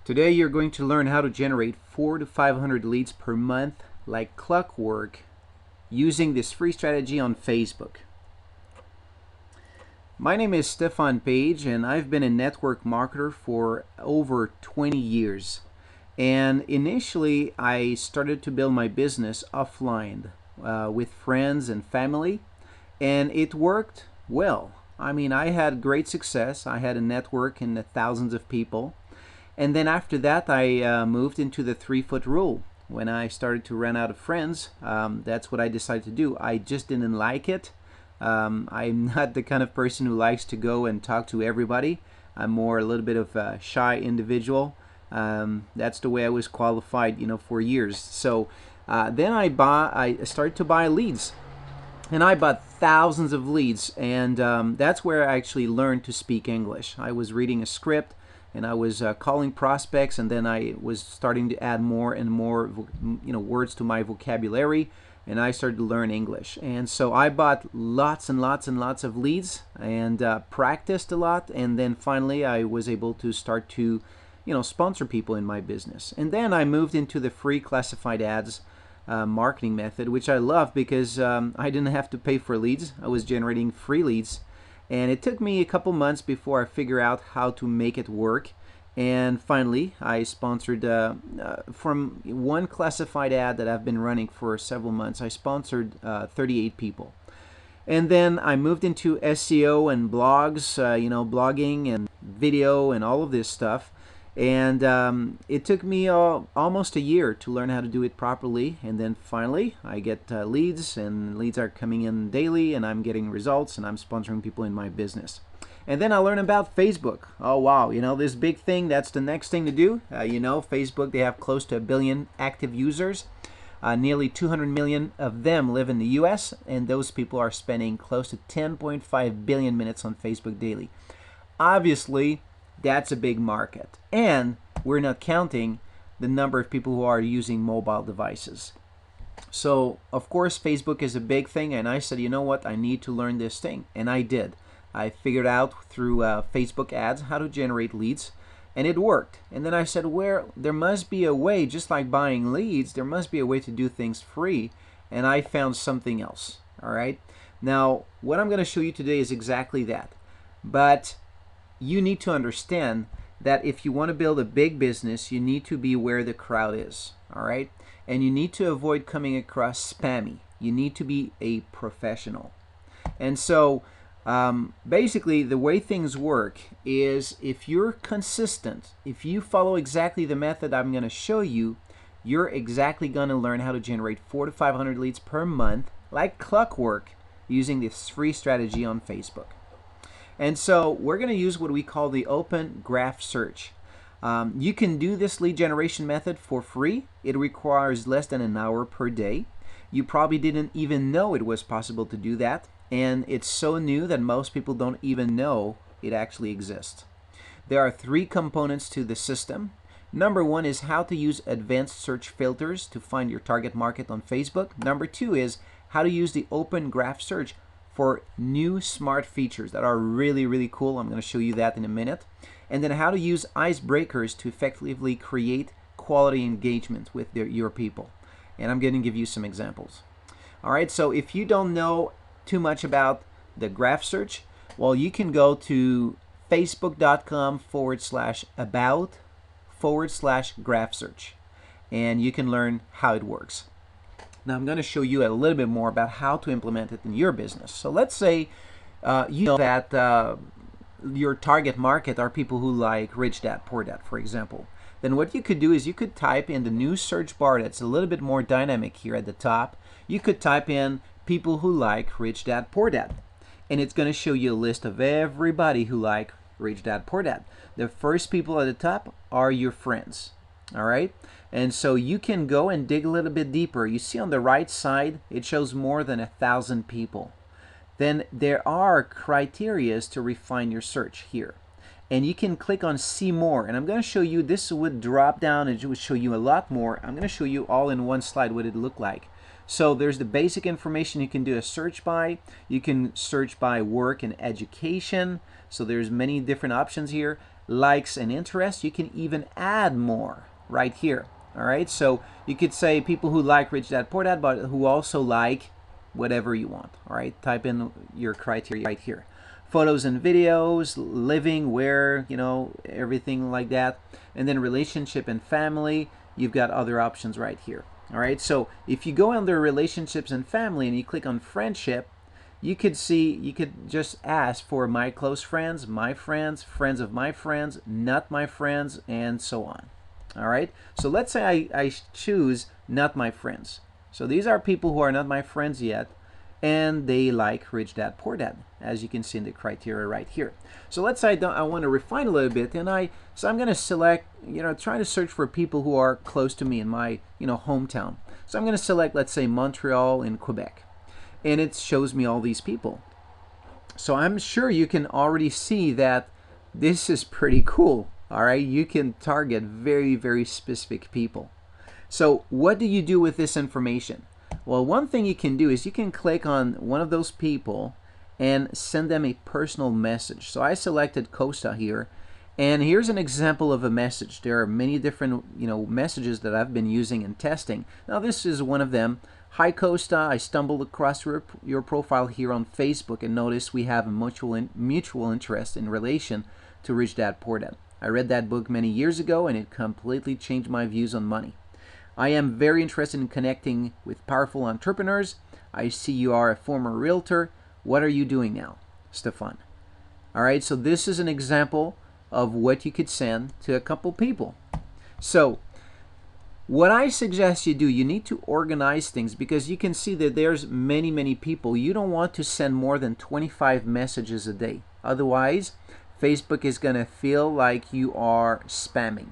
Today you're going to learn how to generate 400 to 500 leads per month like clockwork using this free strategy on Facebook. My name is Stefan Page and I've been a network marketer for over 20 years. And initially I started to build my business offline with friends and family, and it worked well. I mean, I had great success. I had a network in the thousands of people. And then after that, I moved into the 3-foot rule. When I started to run out of friends, that's what I decided to do. I just didn't like it. I'm not the kind of person who likes to go and talk to everybody. I'm more a little bit of a shy individual. That's the way I was qualified, for years. So then I started to buy leads. And I bought thousands of leads, and that's where I actually learned to speak English. I was reading a script, and I was calling prospects, and then I was starting to add more and more, words to my vocabulary, and I started to learn English. And so I bought lots and lots and lots of leads, and practiced a lot, and then finally I was able to start to, sponsor people in my business. And then I moved into the free classified ads marketing method, which I love because I didn't have to pay for leads. I was generating free leads, and it took me a couple months before I figured out how to make it work. And finally I sponsored from one classified ad that I've been running for several months, I sponsored 38 people. And then I moved into SEO and blogs, blogging and video and all of this stuff. And it took me almost a year to learn how to do it properly. And then finally, I get leads, and leads are coming in daily, and I'm getting results, and I'm sponsoring people in my business. And then I learned about Facebook. Oh, wow, this big thing, that's the next thing to do. Facebook, they have close to 1 billion active users. Nearly 200 million of them live in the US, and those people are spending close to 10.5 billion minutes on Facebook daily. Obviously, that's a big market, and we're not counting the number of people who are using mobile devices. So of course Facebook is a big thing, and I said, you know what, I need to learn this thing, and I did. I figured out through Facebook ads how to generate leads, and it worked. And then I said, well, there must be a way, just like buying leads, there must be a way to do things free, and I found something else. All right, now what I'm going to show you today is exactly that. But you need to understand that if you want to build a big business, you need to be where the crowd is, all right? And you need to avoid coming across spammy. You need to be a professional. And so basically the way things work is, if you're consistent, if you follow exactly the method I'm going to show you, you're exactly going to learn how to generate 400 to 500 leads per month like clockwork using this free strategy on Facebook. And so we're going to use what we call the open graph search. You can do this lead generation method for free. It requires less than an hour per day. You probably didn't even know it was possible to do that. And it's so new that most people don't even know it actually exists. There are 3 components to the system. Number 1 is how to use advanced search filters to find your target market on Facebook. Number 2 is how to use the open graph search for new smart features that are really, really cool. I'm going to show you that in a minute. And then how to use icebreakers to effectively create quality engagement with your people. And I'm going to give you some examples. All right, so if you don't know too much about the graph search, well, you can go to facebook.com/about/graph search, and you can learn how it works. Now I'm going to show you a little bit more about how to implement it in your business. So let's say you know that your target market are people who like Rich Dad, Poor Dad, for example. Then what you could do is you could type in the new search bar that's a little bit more dynamic here at the top. You could type in people who like Rich Dad, Poor Dad, and it's going to show you a list of everybody who like Rich Dad, Poor Dad. The first people at the top are your friends. All right, and so you can go and dig a little bit deeper. You see on the right side, it shows more than 1,000 people. Then there are criteria to refine your search here. And you can click on see more. And I'm going to show you, this would drop down and it would show you a lot more. I'm going to show you all in one slide what it looked like. So there's the basic information you can do a search by. You can search by work and education. So there's many different options here. likes and interests, you can even add more right here. All right, so you could say people who like Rich Dad Poor Dad, but who also like whatever you want. All right, type in your criteria right here. Photos and videos, living, where, everything like that. And then relationship and family, you've got other options right here. All right, so if you go under relationships and family and you click on friendship, you could just ask for my close friends, my friends, friends of my friends, not my friends, and so on. All right, so let's say I choose not my friends. So these are people who are not my friends yet, and they like Rich Dad Poor Dad, as you can see in the criteria right here. So let's say I want to refine a little bit, and I'm going to select, try to search for people who are close to me in my, hometown. So I'm going to select, let's say, Montreal in Quebec, and it shows me all these people. So I'm sure you can already see that this is pretty cool. All right, you can target very, very specific people. So what do you do with this information? Well, one thing you can do is you can click on one of those people and send them a personal message. So I selected Costa here, and here's an example of a message. There are many different messages that I've been using and testing. Now this is one of them. Hi Costa, I stumbled across your profile here on Facebook and noticed we have a mutual interest in relation to Rich Dad Poor Dad. I read that book many years ago and it completely changed my views on money. I am very interested in connecting with powerful entrepreneurs. I see you are a former realtor. What are you doing now, Stefan? All right, so this is an example of what you could send to a couple people. So what I suggest you do, you need to organize things, because you can see that there's many people. You don't want to send more than 25 messages a day. Otherwise, Facebook is going to feel like you are spamming.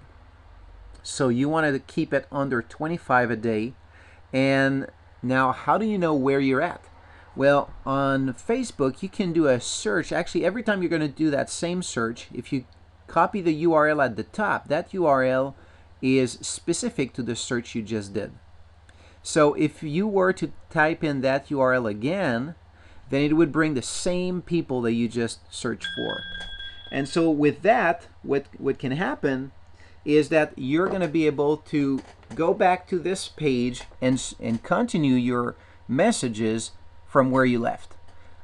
So you want to keep it under 25 a day. And now, how do you know where you're at? Well, on Facebook, you can do a search. Actually, every time you're going to do that same search, if you copy the URL at the top, that URL is specific to the search you just did. So if you were to type in that URL again, then it would bring the same people that you just searched for. And so with that, what can happen is that you're going to be able to go back to this page and continue your messages from where you left.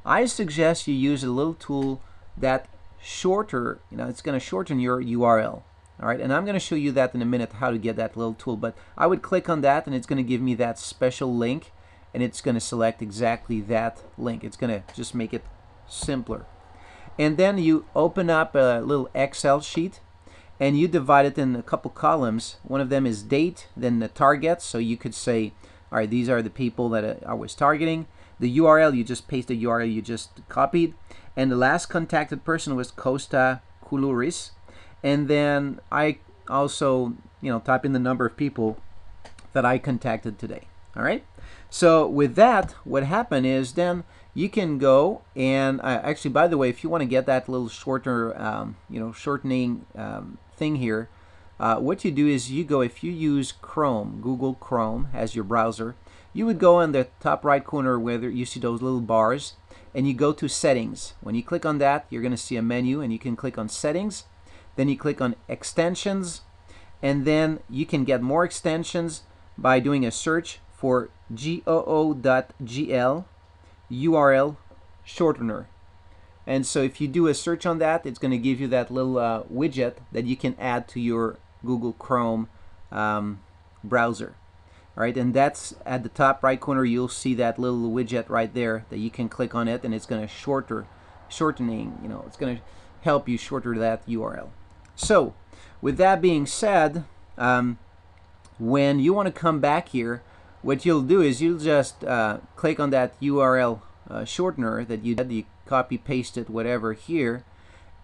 I suggest you use a little tool that it's going to shorten your URL. All right, and I'm going to show you that in a minute, how to get that little tool. But I would click on that, and it's going to give me that special link, and it's going to select exactly that link. It's going to just make it simpler. And then you open up a little Excel sheet, and you divide it in a couple columns. One of them is date, then the target. So you could say, all right, these are the people that I was targeting. The URL, you just paste the URL you just copied. And the last contacted person was Costa Kuluris. And then I also, type in the number of people that I contacted today. All right. So with that, what happened is then you can go and actually, by the way, if you want to get that little shortening thing here, what you do is you go, if you use Chrome, Google Chrome as your browser, you would go in the top right corner where you see those little bars, and you go to settings. When you click on that, you're going to see a menu, and you can click on settings. Then you click on extensions, and then you can get more extensions by doing a search for goo.gl URL shortener. And so if you do a search on that, it's going to give you that little widget that you can add to your Google Chrome browser. All right, and that's at the top right corner. You'll see that little widget right there that you can click on it, and it's going to shortening. It's going to help you shorten that URL. So with that being said, when you want to come back here, what you'll do is you'll just click on that URL shortener that you did, you copy paste it whatever here,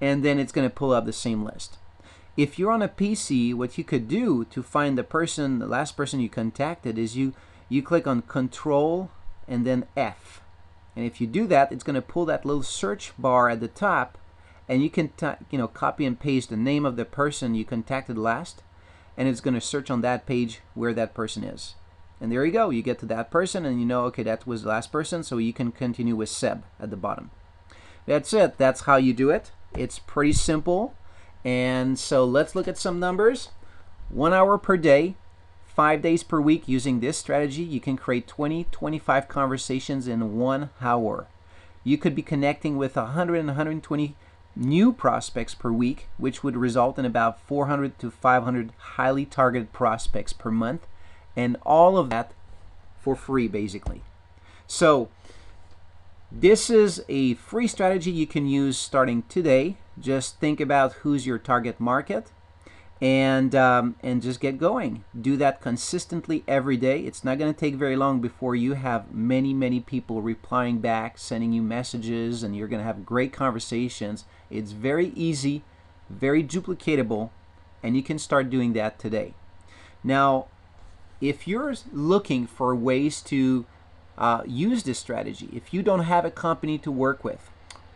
and then it's going to pull up the same list. If you're on a PC, what you could do to find the last person you contacted is you click on Control and then F. And if you do that, it's going to pull that little search bar at the top, and you can copy and paste the name of the person you contacted last, and it's going to search on that page where that person is. And there you go. You get to that person, and okay, that was the last person, so you can continue with Seb at the bottom. That's it. That's how you do it. It's pretty simple. And so let's look at some numbers. 1 hour per day, 5 days per week. Using this strategy, you can create 20-25 conversations in 1 hour. You could be connecting with 100 and 120 new prospects per week, which would result in about 400 to 500 highly targeted prospects per month, and all of that for free, basically. So this is a free strategy you can use starting today. Just think about who's your target market, and just get going. Do that consistently every day. It's not going to take very long before you have many people replying back, sending you messages, and you're going to have great conversations. It's very easy, very duplicatable, and you can start doing that today. Now, if you're looking for ways to use this strategy, if you don't have a company to work with,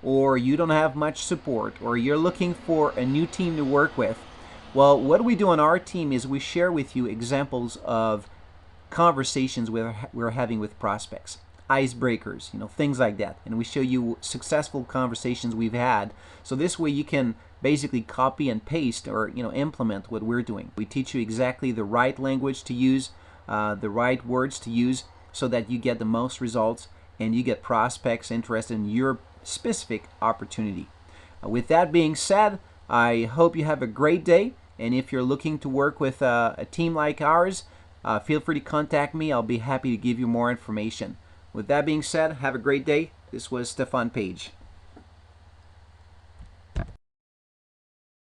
or you don't have much support, or you're looking for a new team to work with, well, what we do on our team is we share with you examples of conversations we're having with prospects, icebreakers, things like that. And we show you successful conversations we've had. So this way you can basically copy and paste or implement what we're doing. We teach you exactly the right language to use, the right words to use, so that you get the most results and you get prospects interested in your specific opportunity. With that being said, I hope you have a great day. And if you're looking to work with a team like ours, feel free to contact me. I'll be happy to give you more information. With that being said, have a great day. This was Stefan Page.